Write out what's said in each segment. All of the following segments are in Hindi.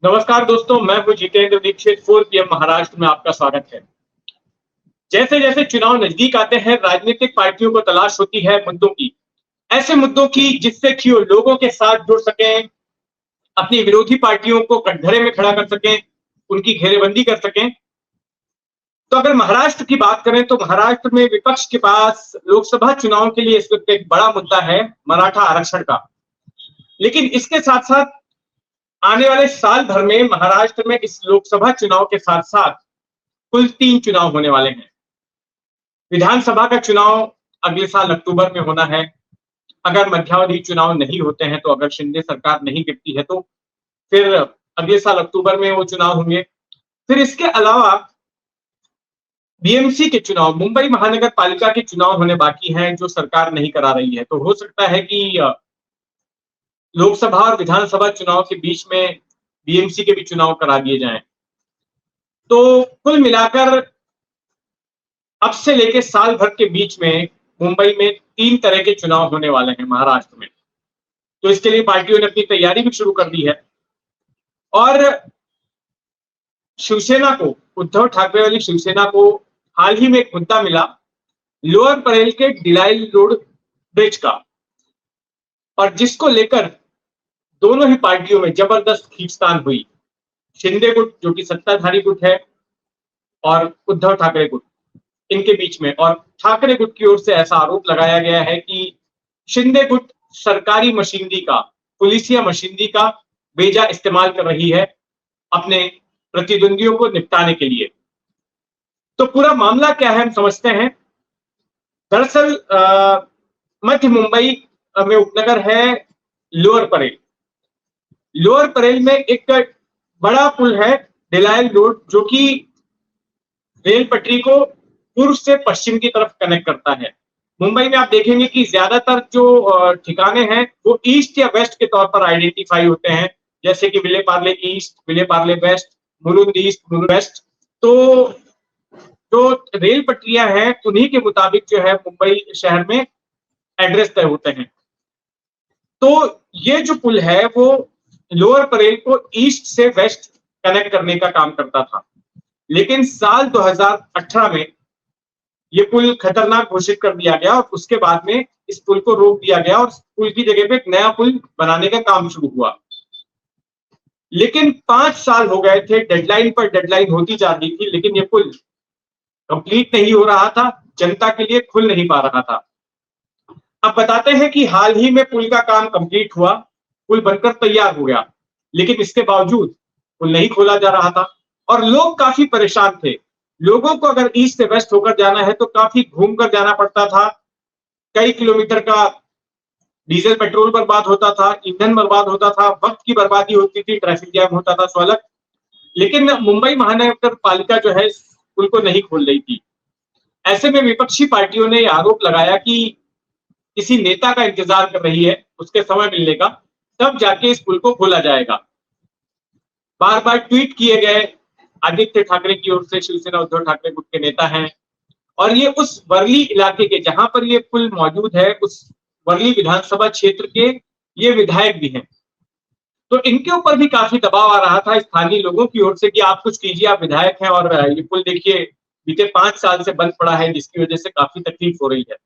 नमस्कार दोस्तों, मैं हूं जितेंद्र दीक्षित। 4 PM महाराष्ट्र में आपका स्वागत है। जैसे जैसे चुनाव नजदीक आते हैं, राजनीतिक पार्टियों को तलाश होती है मुद्दों की, ऐसे मुद्दों की जिससे कि वो लोगों के साथ जुड़ सकें, अपनी विरोधी पार्टियों को कटघरे में खड़ा कर सकें, उनकी घेरेबंदी कर सकें। तो अगर महाराष्ट्र की बात करें तो महाराष्ट्र में विपक्ष के पास लोकसभा चुनाव के लिए इस वक्त एक बड़ा मुद्दा है, मराठा आरक्षण का। लेकिन इसके साथ साथ आने वाले साल भर में महाराष्ट्र में इस लोकसभा चुनाव के साथ साथ कुल 3 चुनाव होने वाले हैं। विधानसभा का चुनाव अगले साल अक्टूबर में होना है। अगर मध्यावधि चुनाव नहीं होते हैं, तो अगर शिंदे सरकार नहीं गिरती है, तो फिर अगले साल अक्टूबर में वो चुनाव होंगे। फिर इसके अलावा बीएमसी के चुनाव, मुंबई महानगर पालिका के चुनाव होने बाकी हैं, जो सरकार नहीं करा रही है। तो हो सकता है कि लोकसभा और विधानसभा चुनाव के बीच में बीएमसी के भी चुनाव करा दिए जाएं। तो कुल मिलाकर अब से लेके साल भर के बीच में मुंबई में 3 तरह के चुनाव होने वाले हैं महाराष्ट्र में। तो इसके लिए पार्टियों ने अपनी तैयारी भी शुरू कर दी है। और शिवसेना को, उद्धव ठाकरे वाली शिवसेना को हाल ही में एक मुद्दा मिला, लोअर परेल के डिलाइल रोड ब्रिज का, और जिसको लेकर दोनों ही पार्टियों में जबरदस्त खींचतान हुई। शिंदे गुट, जो कि सत्ताधारी गुट है, और उद्धव ठाकरे गुट, इनके बीच में। और ठाकरे गुट की ओर से ऐसा आरोप लगाया गया है कि शिंदे गुट सरकारी मशीनरी का, पुलिसिया मशीनरी का बेजा इस्तेमाल कर रही है अपने प्रतिद्वंदियों को निपटाने के लिए। तो पूरा मामला क्या है, हम समझते हैं। दरअसल मध्य मुंबई में उपनगर है लोअर परेल। लोअर परेल में एक बड़ा पुल है, डिलायल रोड, जो कि रेल पटरी को पूर्व से पश्चिम की तरफ कनेक्ट करता है। मुंबई में आप देखेंगे कि ज्यादातर जो ठिकाने हैं वो ईस्ट या वेस्ट के तौर पर आइडेंटिफाई होते हैं, जैसे कि Vile Parle east, Vile Parle west, Mulund east, Mulund west. तो जो रेल पटरियां हैं उन्हीं के मुताबिक जो है मुंबई शहर में एड्रेस तय होते हैं। तो ये जो पुल है वो लोअर परेल को ईस्ट से वेस्ट कनेक्ट करने का काम करता था। लेकिन साल 2018 में ये पुल खतरनाक घोषित कर दिया गया, और उसके बाद में इस पुल को रोक दिया गया और पुल की जगह पे एक नया पुल बनाने का काम शुरू हुआ। लेकिन 5 साल हो गए थे, डेडलाइन पर डेडलाइन होती जा रही थी, लेकिन ये पुल कंप्लीट नहीं हो रहा था, जनता के लिए खुल नहीं पा रहा था। अब बताते हैं कि हाल ही में पुल का काम कंप्लीट हुआ, पुल बनकर तैयार हो गया, लेकिन इसके बावजूद पुल नहीं खोला जा रहा था और लोग काफी परेशान थे। लोगों को अगर ईस्ट से वेस्ट होकर जाना है तो काफी घूमकर जाना पड़ता था। कई किलोमीटर का डीजल पेट्रोल बर्बाद होता था, ईंधन बर्बाद होता था, वक्त की बर्बादी होती थी, ट्रैफिक जैम होता था स्वलग। लेकिन मुंबई महानगर पालिका जो है पुल को नहीं खोल रही थी। ऐसे में विपक्षी पार्टियों ने आरोप लगाया कि किसी नेता का इंतजार कर रही है उसके समय मिलने का, तब जाके इस पुल को खोला जाएगा। बार बार ट्वीट किए गए आदित्य ठाकरे की ओर से, शिवसेना उद्धव ठाकरे गुट के नेता हैं, और ये उस वर्ली इलाके के, जहां पर ये पुल मौजूद है, उस वर्ली विधानसभा क्षेत्र के ये विधायक भी हैं। तो इनके ऊपर भी काफी दबाव आ रहा था स्थानीय लोगों की ओर से कि आप कुछ कीजिए, आप विधायक हैं और ये पुल देखिए बीते 5 साल से बंद पड़ा है, जिसकी वजह से काफी तकलीफ हो रही है।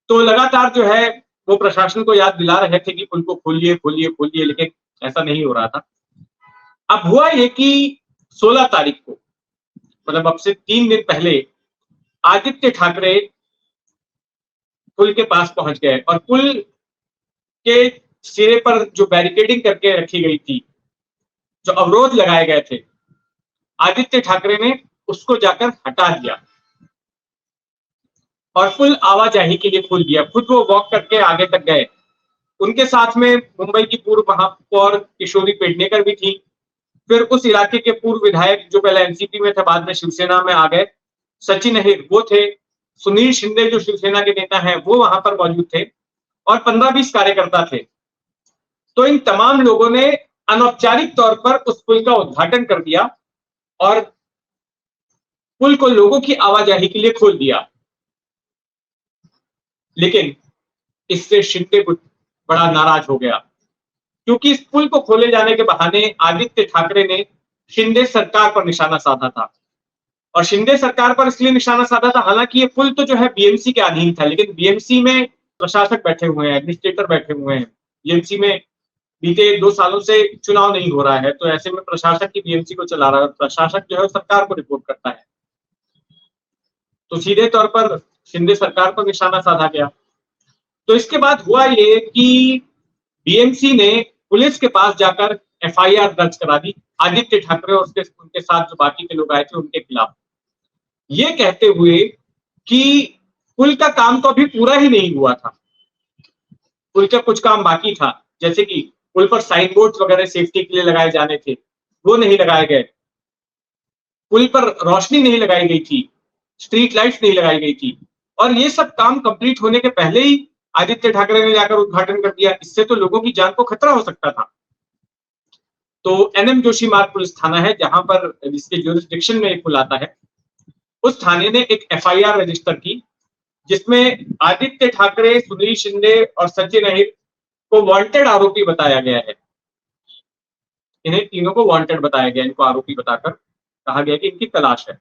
तो लगातार जो है वो प्रशासन को याद दिला रहे थे कि पुल को खोलिए खोलिए खोलिए, लेकिन ऐसा नहीं हो रहा था। अब हुआ ये कि 16 तारीख को, मतलब अब से 3 दिन पहले, आदित्य ठाकरे पुल के पास पहुंच गए और पुल के सिरे पर जो बैरिकेडिंग करके रखी गई थी, जो अवरोध लगाए गए थे, आदित्य ठाकरे ने उसको जाकर हटा दिया और पुल आवाजाही के लिए खोल दिया। खुद वो वॉक करके आगे तक गए। उनके साथ में मुंबई की पूर्व महापौर किशोरी पेडनेकर भी थी। फिर उस इलाके के पूर्व विधायक जो पहले एनसीपी में थे, बाद में शिवसेना में आ गए, सचिन अहिर वो थे। सुनील शिंदे जो शिवसेना के नेता हैं वो वहां पर मौजूद थे, और 15-20 कार्यकर्ता थे। तो इन तमाम लोगों ने अनौपचारिक तौर पर उस पुल का उद्घाटन कर दिया और पुल को लोगों की आवाजाही के लिए खोल दिया। लेकिन इससे शिंदे गुट बड़ा नाराज हो गया। क्योंकि इस पुल को खोले जाने के बहाने आदित्य ठाकरे ने शिंदे सरकार पर निशाना साधा था। और शिंदे सरकार पर इसलिए निशाना साधा था, हालांकि ये पुल तो जो है बीएमसी के अधीन था, लेकिन बीएमसी में प्रशासक बैठे हुए हैं, एडमिनिस्ट्रेटर बैठे हुए हैं। बीएमसी में बीते 2 सालों से चुनाव नहीं हो रहा है, तो ऐसे में प्रशासक ही बीएमसी को चला रहा है, प्रशासक जो है सरकार को रिपोर्ट करता है। तो सीधे तौर पर शिंदे सरकार पर निशाना साधा गया। तो इसके बाद हुआ ये कि बीएमसी ने पुलिस के पास जाकर एफआईआर दर्ज करा दी आदित्य ठाकरे और उनके साथ जो बाकी के लोग आए थे उनके खिलाफ, ये कहते हुए कि पुल का काम तो अभी पूरा ही नहीं हुआ था, पुल का कुछ काम बाकी था, जैसे कि पुल पर साइन बोर्ड वगैरह सेफ्टी के लिए लगाए जाने थे, वो नहीं लगाए गए। पुल पर रोशनी नहीं लगाई गई थी, स्ट्रीट लाइट्स नहीं लगाई गई थी, और ये सब काम कंप्लीट होने के पहले ही आदित्य ठाकरे ने जाकर उद्घाटन कर दिया। इससे तो लोगों की जान को खतरा हो सकता था। तो एनएम जोशी मार्ग पुलिस थाना है जहां पर जिसके ज्यूरिसडिक्शन में एक पुल आता है, उस थाने ने एक एफआईआर रजिस्टर की, जिसमें आदित्य ठाकरे, सुनील शिंदे और सचिन अहिर को वांटेड आरोपी बताया गया है। इन्हें तीनों को वांटेड बताया गया, इनको आरोपी बताकर कहा गया कि इनकी तलाश है।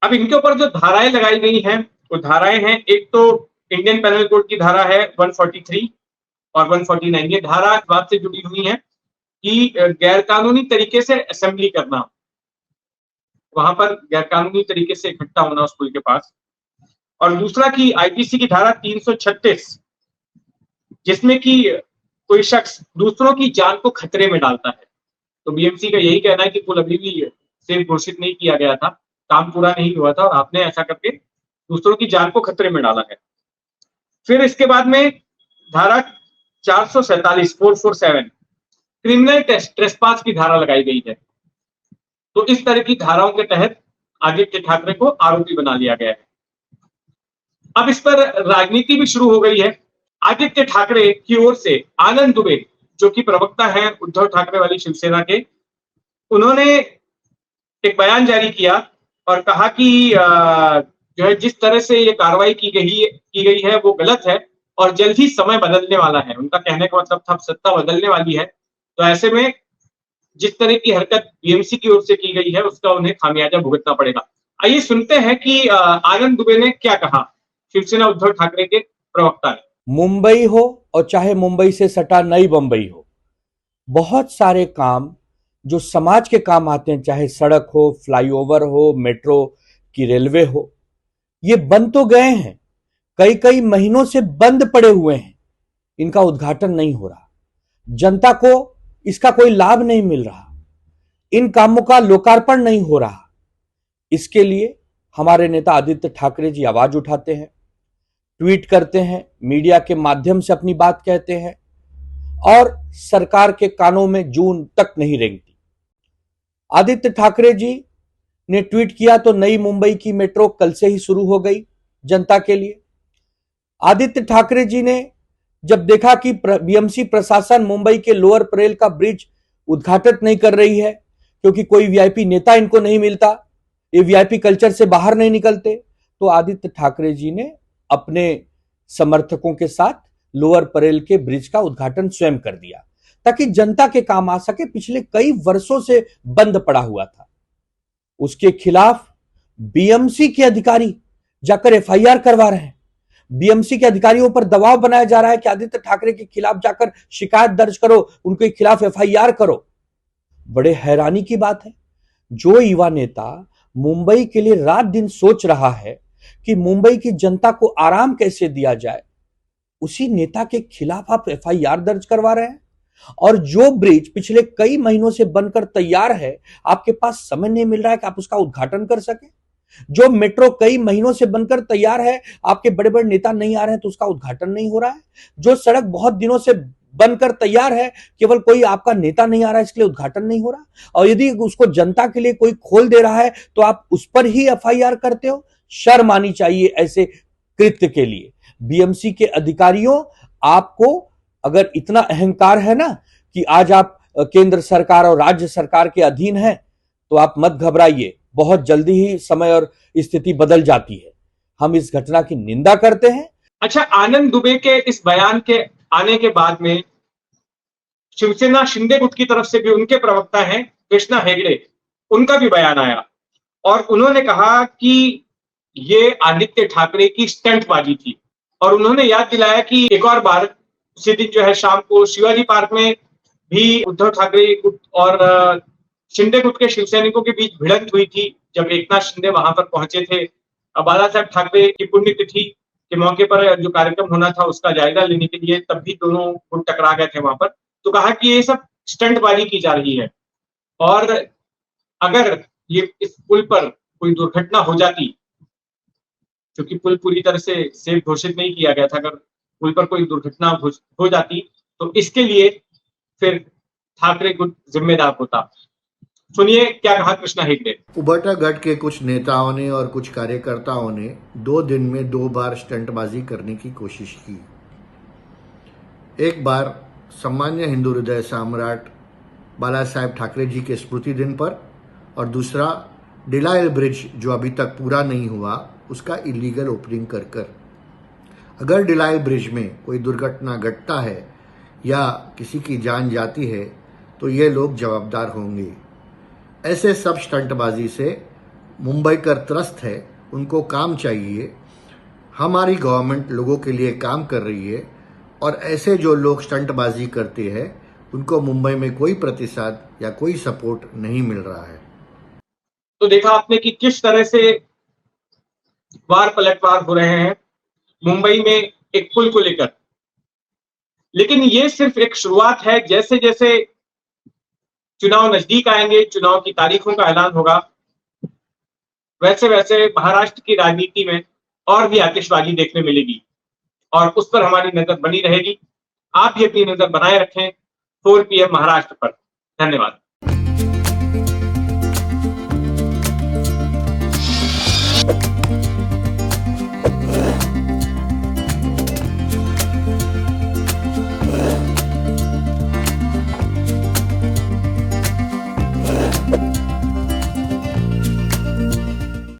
अब इनके ऊपर जो धाराएं लगाई गई हैं वो धाराएं हैं, एक तो इंडियन पेनल कोड की धारा है 143 और 149। ये धारा इस बात से जुड़ी हुई है कि गैरकानूनी तरीके से असेंबली करना, वहां पर गैरकानूनी तरीके से इकट्ठा होना उस पुल के पास। और दूसरा की आईपीसी की धारा 336, जिसमें कि कोई शख्स दूसरों की जान को खतरे में डालता है। तो बीएमसी का यही कहना है कि पुल अभी भी सेफ घोषित नहीं किया गया था, काम पूरा नहीं हुआ था और आपने ऐसा करके दूसरों की जान को खतरे में डाला है। फिर इसके बाद में धारा 447 447 क्रिमिनल ट्रेसपास की धारा लगाई गई है। तो इस तरह की धाराओं के तहत आदित्य ठाकरे को आरोपी बना लिया गया है। अब इस पर राजनीति भी शुरू हो गई है। आदित्य ठाकरे की ओर से आनंद दुबे, जो कि प्रवक्ता है उद्धव ठाकरे वाली शिवसेना के, उन्होंने एक बयान जारी किया और कहा कि जो है जिस तरह से ये कार्रवाई की गई है वो गलत है और जल्द ही समय बदलने वाला है। उनका कहने का मतलब था सत्ता बदलने वाली है, तो ऐसे में जिस तरह की हरकत बीएमसी की ओर से की गई है उसका उन्हें खामियाजा भुगतना पड़ेगा। आइए सुनते हैं कि आनंद दुबे ने क्या कहा, शिवसेना उद्धव ठाकरे के प्रवक्ता ने। मुंबई हो और चाहे मुंबई से सटा नई बंबई हो, बहुत सारे काम जो समाज के काम आते हैं, चाहे सड़क हो, फ्लाईओवर हो, मेट्रो की रेलवे हो, ये बंद तो गए हैं, कई कई महीनों से बंद पड़े हुए हैं, इनका उद्घाटन नहीं हो रहा, जनता को इसका कोई लाभ नहीं मिल रहा, इन कामों का लोकार्पण नहीं हो रहा। इसके लिए हमारे नेता आदित्य ठाकरे जी आवाज उठाते हैं, ट्वीट करते हैं, मीडिया के माध्यम से अपनी बात कहते हैं और सरकार के कानों में जून तक नहीं रेंगती। आदित्य ठाकरे जी ने ट्वीट किया तो नई मुंबई की मेट्रो कल से ही शुरू हो गई जनता के लिए। आदित्य ठाकरे जी ने जब देखा कि बीएमसी प्रशासन मुंबई के लोअर परेल का ब्रिज उद्घाटित नहीं कर रही है क्योंकि कोई वीआईपी नेता इनको नहीं मिलता, ये वीआईपी कल्चर से बाहर नहीं निकलते, तो आदित्य ठाकरे जी ने अपने समर्थकों के साथ लोअर परेल के ब्रिज का उद्घाटन स्वयं कर दिया ताकि जनता के काम आ सके। पिछले कई वर्षों से बंद पड़ा हुआ था, उसके खिलाफ बीएमसी के अधिकारी जाकर एफआईआर करवा रहे हैं। बीएमसी के अधिकारियों पर दबाव बनाया जा रहा है कि आदित्य ठाकरे के खिलाफ जाकर शिकायत दर्ज करो, उनके खिलाफ एफआईआर करो। बड़े हैरानी की बात है, जो युवा नेता मुंबई के लिए रात दिन सोच रहा है कि मुंबई की जनता को आराम कैसे दिया जाए, उसी नेता के खिलाफ आप एफआईआर दर्ज करवा रहे हैं। और जो ब्रिज पिछले कई महीनों से बनकर तैयार है, आपके पास समय नहीं मिल रहा है कि आप उसका उद्घाटन कर सके। जो मेट्रो कई महीनों से बनकर तैयार है, आपके बड़े बड़े नेता नहीं आ रहे हैं तो उसका उद्घाटन नहीं हो रहा है। जो सड़क बहुत दिनों से बनकर तैयार है, केवल कोई आपका नेता नहीं आ रहा है, इसके लिए उद्घाटन नहीं हो रहा। और यदि उसको जनता के लिए कोई खोल दे रहा है तो आप उस पर ही एफआईआर करते हो। शर्म आनी चाहिए ऐसे कृत्य के लिए। बीएमसी के अधिकारियों, आपको अगर इतना अहंकार है ना कि आज आप केंद्र सरकार और राज्य सरकार के अधीन हैं, तो आप मत घबराइए, बहुत जल्दी ही समय और स्थिति बदल जाती है। हम इस घटना की निंदा करते हैं। अच्छा, आनंद दुबे के इस बयान के आने के बाद में शिवसेना शिंदे गुट की तरफ से भी उनके प्रवक्ता हैं कृष्णा हेगड़े, उनका भी बयान आया और उन्होंने कहा कि ये आदित्य ठाकरे की स्टंटबाजी थी और उन्होंने याद दिलाया कि एक और बार उसी दिन जो है शाम को शिवाजी पार्क में भी उद्धव ठाकरे गुट और शिंदे गुट के शिवसैनिकों के बीच भिड़ंत हुई थी जब एकनाथ शिंदे वहां पर पहुंचे थे। बाला साहब ठाकरे की पुण्यतिथि के मौके पर जो कार्यक्रम होना था उसका जायजा लेने के लिए तब भी दोनों गुट टकरा गए थे वहां पर। तो कहा कि ये सब स्टंटबाजी की जा रही है और अगर ये इस पुल पर कोई दुर्घटना हो जाती, क्योंकि पुल पूरी तरह से सेफ घोषित नहीं किया गया था, अगर पुल पर कोई दुर्घटना हो जाती तो इसके लिए फिर ठाकरे गुट जिम्मेदार होता। सुनिए क्या कहा कृष्णा हेगड़े। उबटा गढ़ के कुछ नेताओं ने और कुछ कार्यकर्ताओं ने 2 दिन में 2 बार स्टंटबाजी करने की कोशिश की। एक बार सामान्य हिंदू हृदय सम्राट बाला साहेब ठाकरे जी के स्मृति दिन पर और दूसरा डिलायल ब्रिज जो अभी तक पूरा नहीं हुआ उसका इलीगल ओपनिंग कर अगर डिलायल ब्रिज में कोई दुर्घटना घटता है या किसी की जान जाती है तो ये लोग जवाबदार होंगे। ऐसे सब स्टंटबाजी से मुंबई कर त्रस्त है, उनको काम चाहिए। हमारी गवर्नमेंट लोगों के लिए काम कर रही है और ऐसे जो लोग स्टंटबाजी करते हैं उनको मुंबई में कोई प्रतिसाद या कोई सपोर्ट नहीं मिल रहा है। तो देखा आपने कि किस तरह से वार पलटवार हो रहे हैं मुंबई में एक पुल को लेकर। लेकिन ये सिर्फ एक शुरुआत है, जैसे जैसे चुनाव नजदीक आएंगे, चुनाव की तारीखों का ऐलान होगा, वैसे वैसे महाराष्ट्र की राजनीति में और भी आतिशबाजी देखने मिलेगी और उस पर हमारी नजर बनी रहेगी। आप भी अपनी नजर बनाए रखें 4 PM महाराष्ट्र पर। धन्यवाद।